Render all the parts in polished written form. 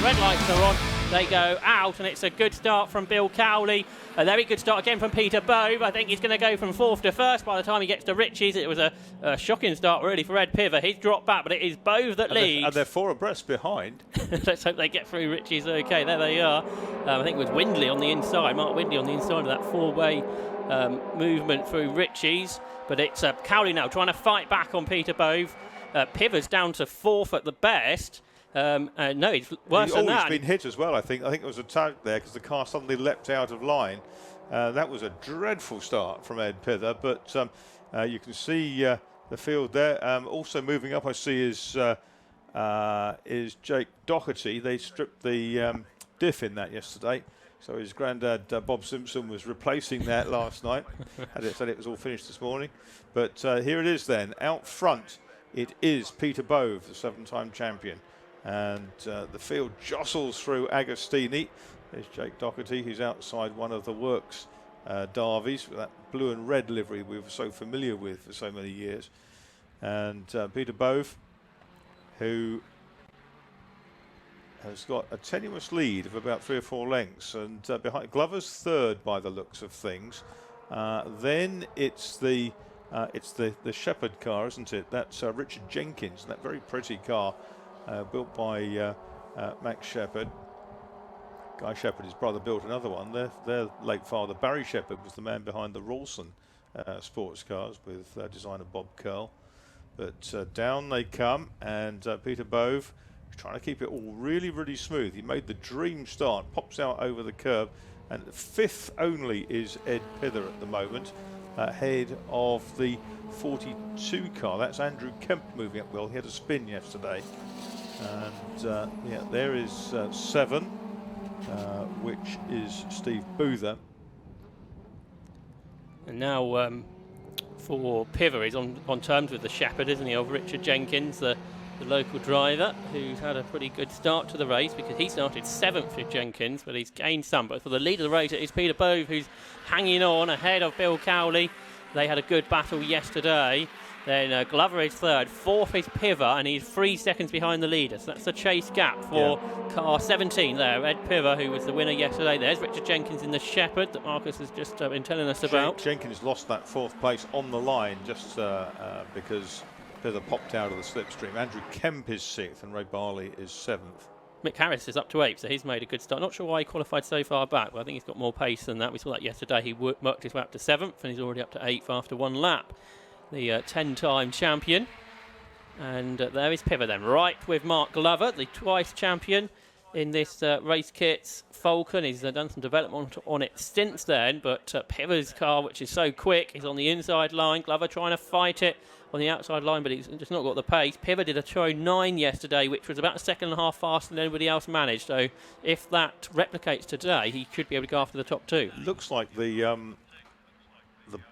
red lights are on. They go out, and it's a good start from Bill Cowley. A very good start again from Peter Bove. I think he's going to go from 4th to 1st by the time he gets to Ritchie's. It was a shocking start, really, for Ed Piver. He's dropped back, but it is Bove that leads. And they're 4 abreast behind. Let's hope they get through Ritchie's okay. There they are. I think it was Windley on the inside, Mark Windley on the inside of that 4-way movement through Ritchie's. But it's Cowley now trying to fight back on Peter Bove. Piver's down to 4th at the best. No, it's worse than that. He's been hit as well, I think. I think it was a tug there because the car suddenly leapt out of line. That was a dreadful start from Ed Pither, but you can see the field there. Also moving up, I see, is Jake Doherty. They stripped the diff in that yesterday. So his granddad, Bob Simpson, was replacing that last night. Had it said it was all finished this morning. But here it is then. Out front, it is Peter Bove, the 7-time champion. And the field jostles through Agostini. There's Jake Doherty, who's outside one of the works Darvies with that blue and red livery we were so familiar with for so many years. And Peter Bove, who has got a tenuous lead of about 3 or 4 lengths, and behind Glover's 3rd by the looks of things. Then it's the Shepherd car, isn't it? That's Richard Jenkins, that very pretty car. Built by Max Shepherd. Guy Shepherd, his brother, built another one. Their late father, Barry Shepherd, was the man behind the Rawson sports cars with designer Bob Curl. But down they come, and Peter Bove is trying to keep it all really, really smooth. He made the dream start, pops out over the curb, and 5th only is Ed Pither at the moment, ahead of the 42 car. That's Andrew Kemp moving up well. He had a spin yesterday. And yeah, there is 7, which is Steve Boother. And now for Piver, he's on terms with the Shepherd, isn't he, of Richard Jenkins, the local driver, who's had a pretty good start to the race because he started 7th with Jenkins, but he's gained some. But for the lead of the race, it is Peter Bove who's hanging on ahead of Bill Cowley. They had a good battle yesterday. Then Glover is 3rd, 4th is Piver, and he's 3 seconds behind the leader. So that's the chase gap for car 17 there. Ed Piver, who was the winner yesterday. There's Richard Jenkins in the Shepherd that Marcus has just been telling us about. Jenkins lost that 4th place on the line just because Piver popped out of the slipstream. Andrew Kemp is 6th, and Ray Barley is 7th. Mick Harris is up to 8th, so he's made a good start. Not sure why he qualified so far back, but I think he's got more pace than that. We saw that yesterday. He worked his way up to 7th, and he's already up to 8th after 1 lap. The 10-time champion. And there is Piver then, right with Mark Glover, the twice champion in this race kit's Falcon. He's done some development on it since then, but Piver's car, which is so quick, is on the inside line. Glover trying to fight it on the outside line, but he's just not got the pace. Piver did a 2:09 yesterday, which was about a second and a half faster than anybody else managed. So if that replicates today, he should be able to go after the top 2. Looks like the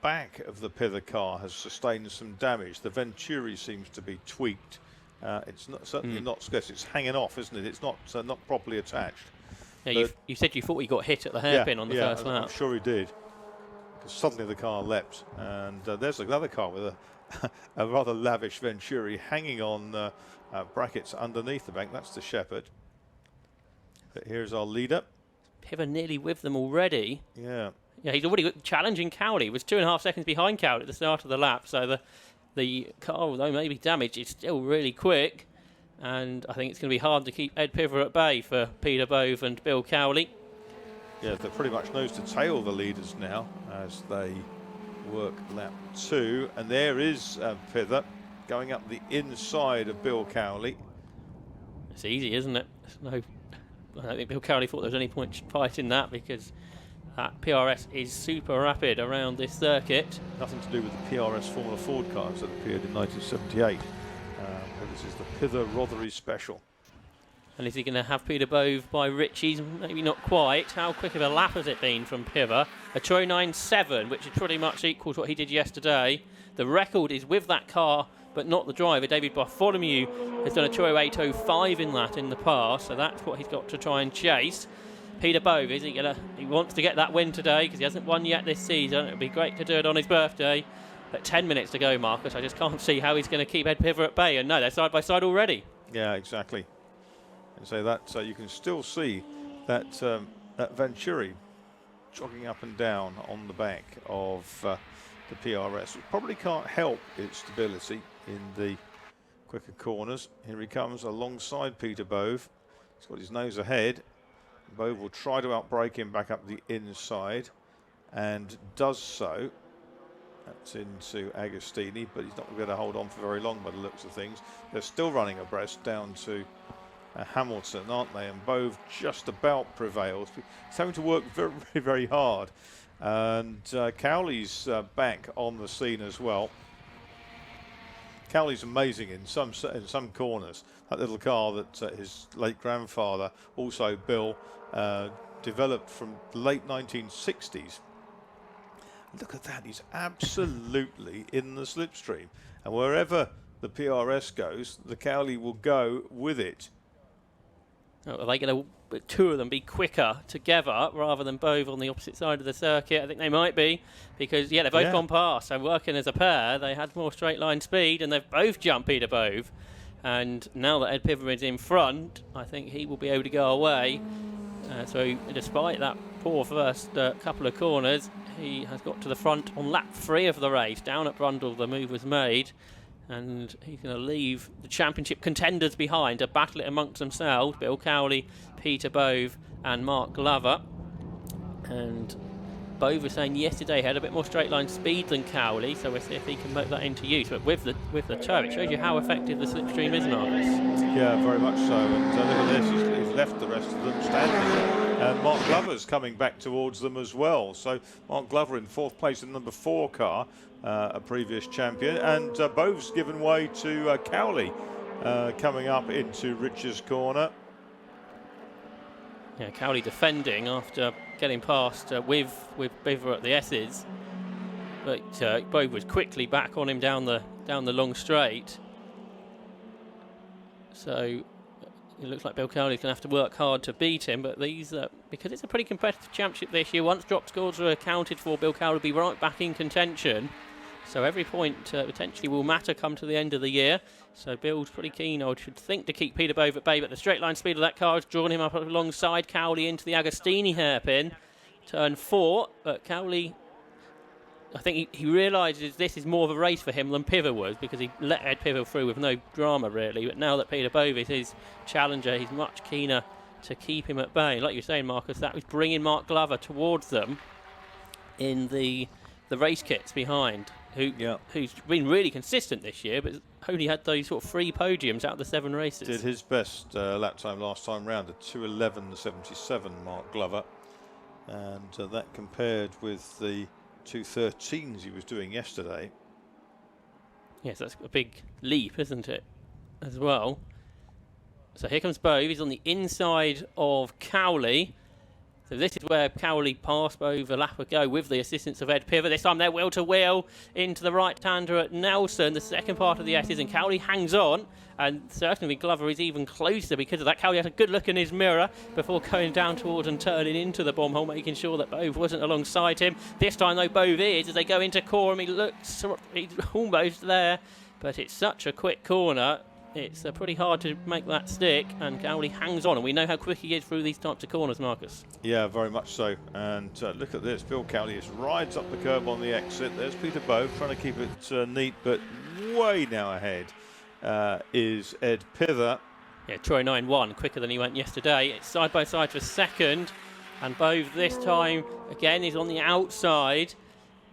back of the Pither car has sustained some damage. The Venturi seems to be tweaked. It's not certainly not scarce. It's hanging off, isn't it? It's not properly attached. Yeah, you said you thought he got hit at the hairpin on the first lap. I'm sure he did. Because suddenly the car leapt, and there's another car with a rather lavish Venturi hanging on brackets underneath the bank. That's the Shepherd. But here's our leader. Piver nearly with them already. Yeah. Yeah, he's already challenging Cowley. He was 2.5 seconds behind Cowley at the start of the lap. So the car, although maybe damaged, is still really quick. And I think it's going to be hard to keep Ed Piver at bay for Peter Bove and Bill Cowley. Yeah, they're pretty much nose to tail the leaders now as they work lap 2. And there is Pither going up the inside of Bill Cowley. It's easy, isn't it? I don't think Bill Cowley thought there was any point fighting that because that PRS is super rapid around this circuit. Nothing to do with the PRS Formula Ford cars that appeared in 1978. But this is the Pither Rothery Special. And is he going to have Peter Bove by Ritchie's? Maybe not quite. How quick of a lap has it been from Piver? A 2:09.7, which is pretty much equal to what he did yesterday. The record is with that car, but not the driver. David Bartholomew has done a 2:08.05 in that in the past, so that's what he's got to try and chase. Peter Bove, he wants to get that win today because he hasn't won yet this season. It would be great to do it on his birthday. But 10 minutes to go, Marcus. I just can't see how he's going to keep Ed Piver at bay. And no, they're side by side already. Yeah, exactly. And so that you can still see that that Venturi jogging up and down on the back of the PRS. It probably can't help its stability in the quicker corners. Here he comes alongside Peter Bove. He's got his nose ahead. Bove will try to outbrake him back up the inside and does so. That's into Agostini, but he's not going to be able to hold on for very long by the looks of things. They're still running abreast down to Hamilton, aren't they? And Bove just about prevails. He's having to work very, very hard. And Cowley's back on the scene as well. Cowley's amazing in some corners. That little car that his late grandfather, also Bill, developed from the late 1960s. Look at that, he's absolutely in the slipstream. And wherever the PRS goes, the Cowley will go with it. Oh, are they going to, two of them, be quicker together rather than Bove on the opposite side of the circuit? I think they might be, because, they've both gone past. So working as a pair, they had more straight line speed, and they've both jumped Peter Bove. And now that Ed Piver is in front, I think he will be able to go away. So despite that poor first couple of corners, he has got to the front on lap 3 of the race. Down at Brundle, the move was made. And he's going to leave the championship contenders behind to battle it amongst themselves. Bill Cowley, Peter Bove and Mark Glover. And Bove was saying yesterday he had a bit more straight line speed than Cowley, so we'll see if he can make that into use. But with the toe, it shows you how effective the slipstream is, Marcus. Yeah, very much so. And look at this, he's left the rest of them standing. And Mark Glover's coming back towards them as well. So Mark Glover in 4th place in number 4 car, a previous champion. And Bove's given way to Cowley coming up into Rich's corner. Yeah, Cowley defending after getting past with Biver at the S's, but Bove was quickly back on him down the long straight. So it looks like Bill Cowley's going to have to work hard to beat him. But these, because it's a pretty competitive championship this year, once drop scores are accounted for, Bill Cowley will be right back in contention. So every point potentially will matter come to the end of the year. So Bill's pretty keen, I should think, to keep Peter Bove at bay, but the straight line speed of that car has drawn him up alongside Cowley into the Agostini hairpin. Turn 4, but Cowley, I think he realises this is more of a race for him than Piver was, because he let Ed Piver through with no drama really. But now that Peter Bove is his challenger, he's much keener to keep him at bay. Like you're saying, Marcus, that was bringing Mark Glover towards them in the race kits behind, who's been really consistent this year, but only had those sort of 3 podiums out of the 7 races. Did his best lap time last time round at 2:11.77, Mark Glover. And that compared with the 2:13s he was doing yesterday. Yes, that's a big leap, isn't it, as well? So here comes Bove. He's on the inside of Cowley. So this is where Cowley passed Bove a lap ago with the assistance of Ed Piver. This time they're wheel to wheel into the right-hander at Nelson, the second part of the S's, and Cowley hangs on. And certainly Glover is even closer because of that. Cowley had a good look in his mirror before going down towards and turning into the bomb hole, making sure that Bove wasn't alongside him. This time, though, Bove is. As they go into Coram, he's almost there. But it's such a quick corner. It's pretty hard to make that stick, and Cowley hangs on, and we know how quick he is through these types of corners, Marcus. Yeah, very much so. And look at this, Bill Cowley just rides up the curb on the exit. There's Peter Bove trying to keep it neat, but way now ahead is Ed Piver. Yeah, Troy 9-1, quicker than he went yesterday. It's side by side for second, and Bove this time, again, is on the outside.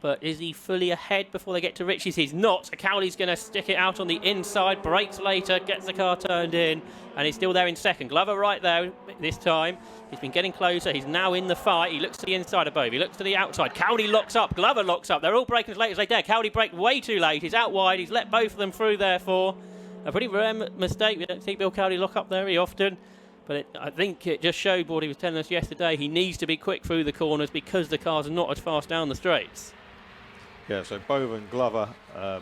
But is he fully ahead before they get to Richie's? He's not. So Cowley's going to stick it out on the inside, brakes later, gets the car turned in, and he's still there in second. Glover right there this time. He's been getting closer. He's now in the fight. He looks to the inside of Bove. He looks to the outside. Cowley locks up. Glover locks up. They're all braking as late as they dare. Cowley braked way too late. He's out wide. He's let both of them through, therefore. A pretty rare mistake. We don't see Bill Cowley lock up very often. But I think it just showed what he was telling us yesterday. He needs to be quick through the corners because the cars are not as fast down the straights. Yeah, so Bove and Glover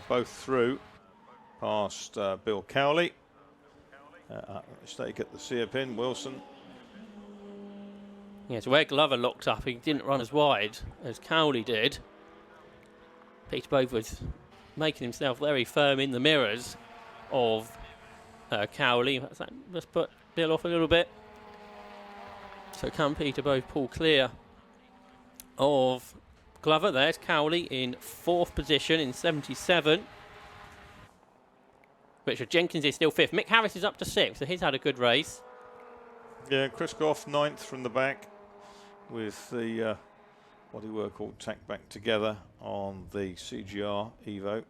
both through past Bill Cowley. Stake at the sear pin, Wilson. Yeah, so where Glover locked up, he didn't run as wide as Cowley did. Peter Bove was making himself very firm in the mirrors of Cowley. Let's put Bill off a little bit. So can Peter Bove pull clear of Glover? There's Cowley in 4th position in 77. Richard Jenkins is still 5th. Mick Harris is up to 6th, so he's had a good race. Yeah, Chris Goff 9th from the back with the bodywork all tacked back together on the CGR Evo.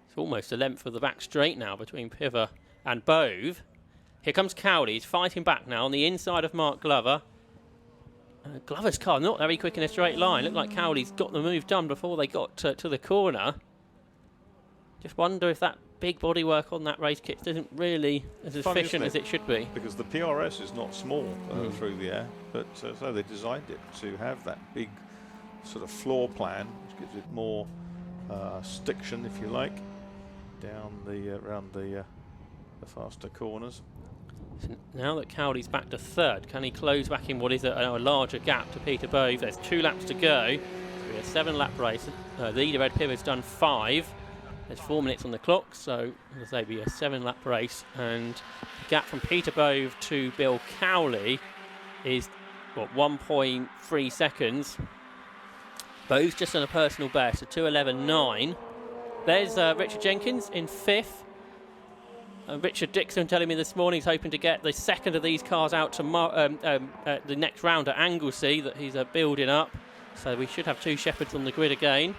It's almost a length of the back straight now between Piver and Bove. Here comes Cowley. He's fighting back now on the inside of Mark Glover. Glover's car not very quick in a straight line. Looked like Cowley's got the move done before they got to the corner. Just wonder if that big bodywork on that race kit isn't really as efficient as it should be. Because the PRS is not small through the air, but so they designed it to have that big sort of floor plan, which gives it more stiction, if you like, down around the faster corners. So now that Cowley's back to 3rd, can he close back in what is a larger gap to Peter Bove? There's 2 laps to go. It'll be a 7-lap race. The leader, Ed Piver's done 5. There's 4 minutes on the clock, so as I say, be a 7-lap race. And the gap from Peter Bove to Bill Cowley is, what, 1.3 seconds. Bove's just on a personal best, so 2:11.9. There's Richard Jenkins in 5th. Richard Dixon telling me this morning he's hoping to get the second of these cars out to the next round at Anglesey that he's building up. So we should have 2 Shepherds on the grid again.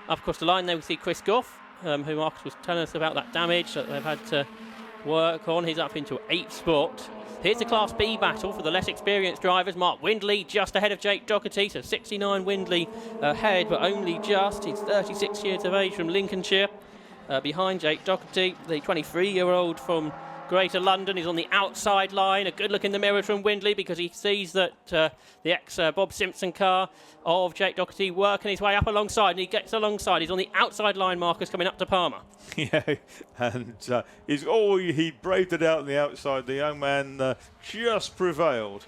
Up across the line there we see Chris Goff, who Marcus was telling us about that damage that they've had to work on. He's up into 8th spot. Here's the Class B battle for the less experienced drivers. Mark Windley just ahead of Jake Doherty, so 69 Windley ahead, but only just. He's 36 years of age from Lincolnshire. Behind Jake Doherty, the 23-year-old from Greater London is on the outside line. A good look in the mirror from Windley because he sees that the ex-Bob Simpson car of Jake Doherty working his way up alongside, and he gets alongside. He's on the outside line, Marcus, coming up to Palmer. Yeah, and he braved it out on the outside. The young man just prevailed.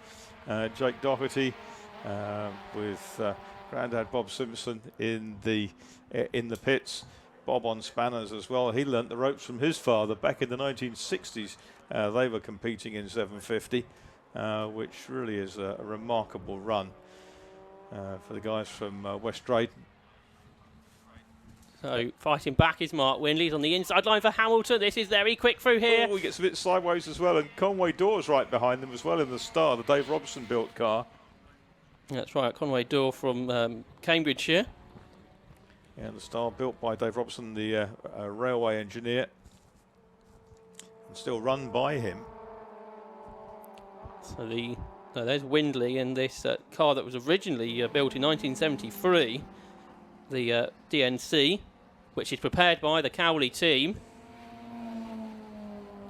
Jake Doherty with Grandad Bob Simpson in the pits. Bob on spanners as well. He learnt the ropes from his father back in the 1960s. They were competing in 750, which really is a remarkable run for the guys from West Drayton. So fighting back is Mark Windley. He's on the inside line for Hamilton. This is very quick through here. Oh, he gets a bit sideways as well, and Conway Dawes right behind them as well in the Star, the Dave Robson built car. That's right, Conway Dawes from Cambridgeshire. Yeah, the Star built by Dave Robson, the railway engineer, and still run by him. So there's Windley in this car that was originally built in 1973, the DNC, which is prepared by the Cowley team.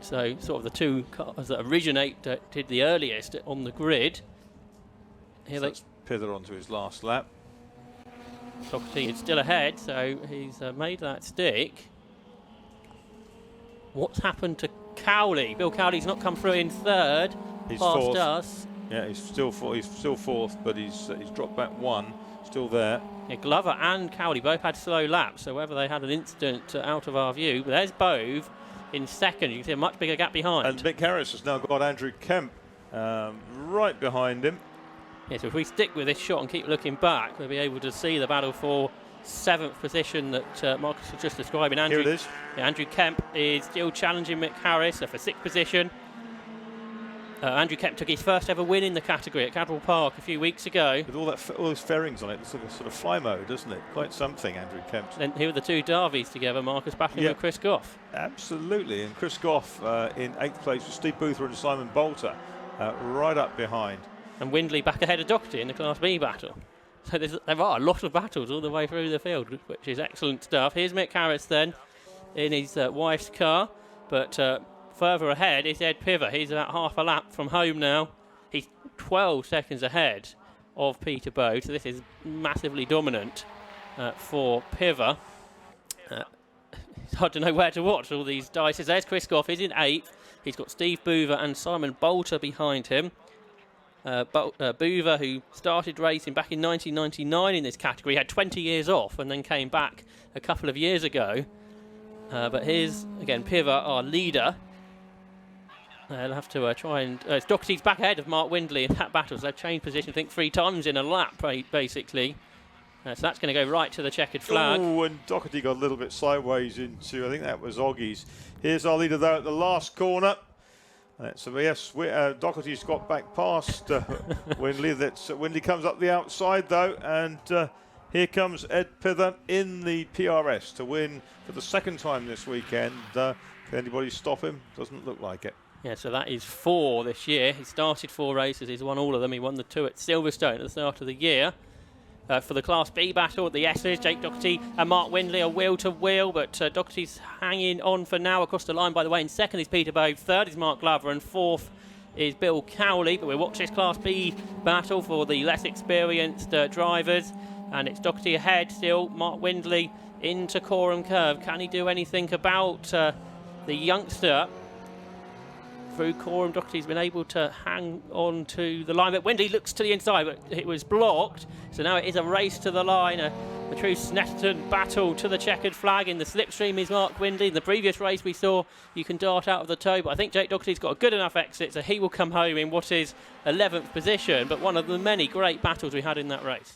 So sort of the 2 cars that originated the earliest on the grid. Here so let's pither onto his last lap. Doherty is still ahead, so he's made that stick. What's happened to Cowley? Bill Cowley's not come through in 3rd. He's past 4th. Us. Yeah, he's still 4th, but he's dropped back 1. Still there. Yeah, Glover and Cowley both had slow laps, so whether they had an incident out of our view. But there's Bove in 2nd. You can see a much bigger gap behind. And Mick Harris has now got Andrew Kemp right behind him. Yeah, so if we stick with this shot and keep looking back, we'll be able to see the battle for 7th position that Marcus was just describing. Here it is. Yeah, Andrew Kemp is still challenging Mick Harris for 6th position. Andrew Kemp took his first ever win in the category at Cadwell Park a few weeks ago. With all those fairings on it, it's sort of fly mode, isn't it? Quite something, Andrew Kemp. Then here were the 2 Darvies together, Marcus battling with Chris Goff. Absolutely, and Chris Goff in 8th place with Steve Boother and Simon Bolter right up behind. And Windley back ahead of Doherty in the Class B battle. So there are a lot of battles all the way through the field, which is excellent stuff. Here's Mick Harris then in his wife's car, but further ahead is Ed Piver. He's about half a lap from home now. He's 12 seconds ahead of Peter Bove, so this is massively dominant for Piver. It's hard to know where to watch all these dice. There's Chris Goff, he's in 8th. He's got Steve Boother and Simon Bolter behind him. Boother, who started racing back in 1999 in this category, had 20 years off and then came back a couple of years ago. But here's, again, Piver, our leader. They'll have to try and... it's Doherty's back ahead of Mark Windley in that battle. So they've changed position, I think, 3 times in a lap, basically. So that's going to go right to the checkered flag. Oh, and Doherty got a little bit sideways into, I think that was Oggy's. Here's our leader there at the last corner. So yes, Doherty's got back past Windley. Windley comes up the outside though, and here comes Ed Pither in the PRS to win for the 2nd time this weekend. Can anybody stop him? Doesn't look like it. Yeah, so that is 4 this year. He started 4 races. He's won all of them. He won the 2 at Silverstone at the start of the year. For the Class B battle at the S's, Jake Doherty and Mark Windley are wheel to wheel, but Doherty's hanging on for now across the line. By the way, in 2nd is Peter Bove, 3rd is Mark Glover, and 4th is Bill Cowley. But we'll watch this Class B battle for the less experienced drivers, and it's Doherty ahead still. Mark Windley into Coram Curve. Can he do anything about the youngster? Through Coram, Doherty's been able to hang on to the line, but Windley looks to the inside, but it was blocked. So now it is a race to the line, a true Snetterton battle to the checkered flag. In the slipstream is Mark Windley. In the previous race we saw you can dart out of the toe, but I think Jake Doherty's got a good enough exit, so he will come home in what is 11th position, but one of the many great battles we had in that race.